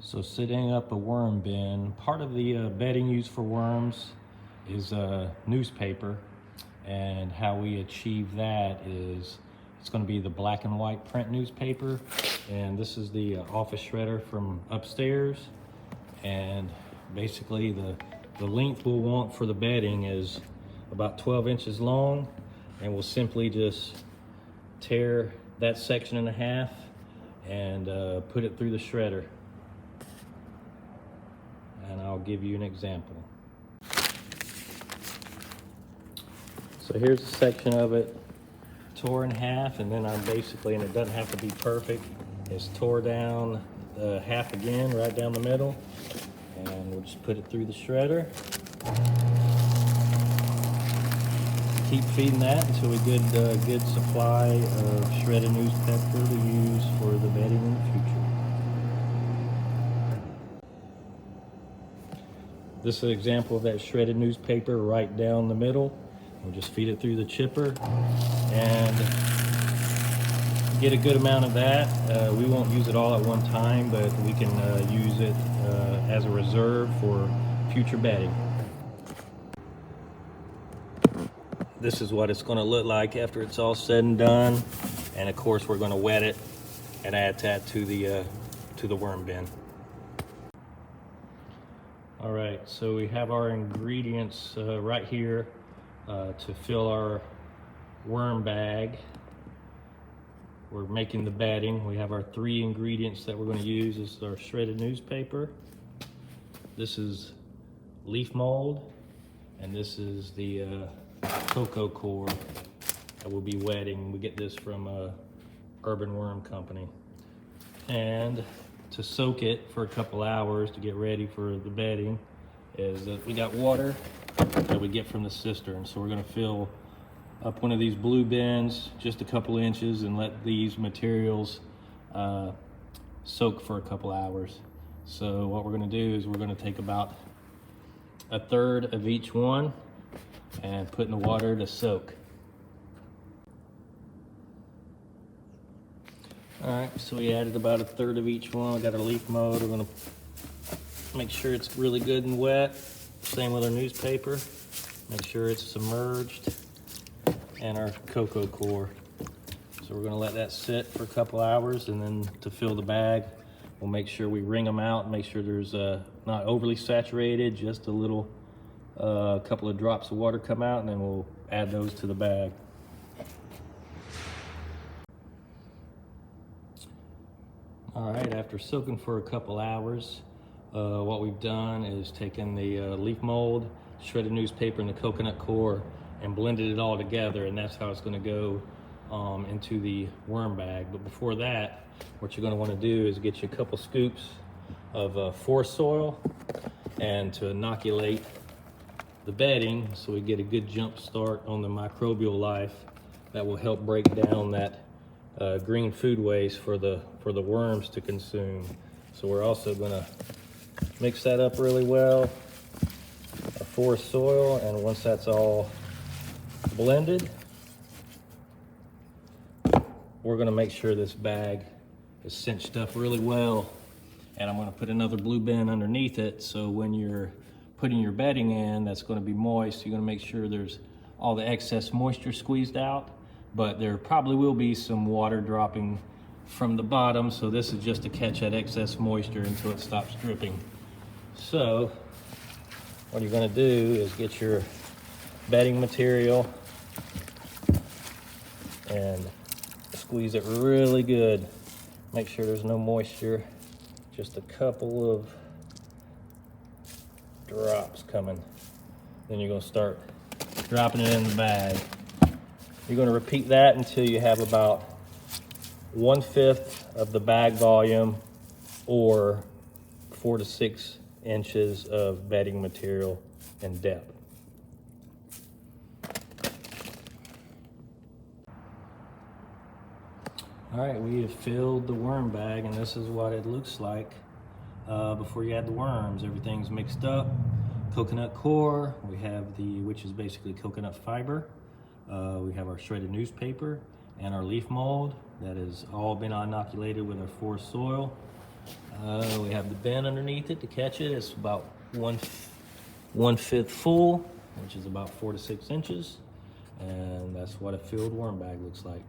So setting up a worm bin, part of the bedding used for worms is newspaper, and how we achieve that is it's going to be the black and white print newspaper, and this is the office shredder from upstairs. And basically the length we'll want for the bedding is about 12 inches long, and we'll simply just tear that section in half and put it through the shredder. And I'll give you an example. So here's a section of it tore in half, and then I'm basically, and it doesn't have to be perfect, it's tore down half again, right down the middle, and we'll just put it through the shredder. Keep feeding that until we get a good supply of shredded newspaper to use for the bedding in the future. This is an example of that shredded newspaper right down the middle. We'll just feed it through the chipper and get a good amount of that. We won't use it all at one time, but we can use it as a reserve for future bedding. This is what it's going to look like after it's all said and done. And of course, we're going to wet it and add that to the worm bin. All right, so we have our ingredients right here to fill our worm bag. We're making the bedding. We have our 3 ingredients that we're going to use. This is our shredded newspaper. This is leaf mold, and this is the cocoa core that we'll be wetting. We get this from Urban Worm Company. And to soak it for a couple hours to get ready for the bedding is that we got water that we get from the cistern. So we're going to fill up one of these blue bins just a couple inches and let these materials soak for a couple hours. So what we're going to do is we're going to take about 1/3 of each one and put in the water to soak. All right, so we added about 1/3 of each one. We got our leaf mold. We're gonna make sure it's really good and wet. Same with our newspaper. Make sure it's submerged. And our cocoa core. So we're gonna let that sit for a couple hours, and then to fill the bag, we'll make sure we wring them out and make sure there's not overly saturated, just a little, couple of drops of water come out, and then we'll add those to the bag. All right, after soaking for a couple hours, what we've done is taken the leaf mold, shredded newspaper, and the coconut core and blended it all together, and that's how it's going to go into the worm bag. But before that, what you're going to want to do is get you a couple scoops of forest soil and to inoculate the bedding so we get a good jump start on the microbial life that will help break down that green food waste for the worms to consume. So we're also going to mix that up really well, our forest soil, and once that's all blended, we're going to make sure this bag is cinched up really well, and I'm going to put another blue bin underneath it, so when you're putting your bedding in that's going to be moist, you're going to make sure there's all the excess moisture squeezed out, but there probably will be some water dropping from the bottom, so this is just to catch that excess moisture until it stops dripping. So what you're going to do is get your bedding material and squeeze it really good. Make sure there's no moisture, just a couple of drops coming. Then you're going to start dropping it in the bag. You're going to repeat that until you have about 1/5 of the bag volume, or 4 to 6 inches of bedding material in depth. All right, we have filled the worm bag, and this is what it looks like before you add the worms. Everything's mixed up. Coconut core, we have which is basically coconut fiber. We have our shredded newspaper and our leaf mold that has all been inoculated with our forest soil. We have the bin underneath it to catch it. It's about 1/5 full, which is about 4 to 6 inches. And that's what a filled worm bag looks like.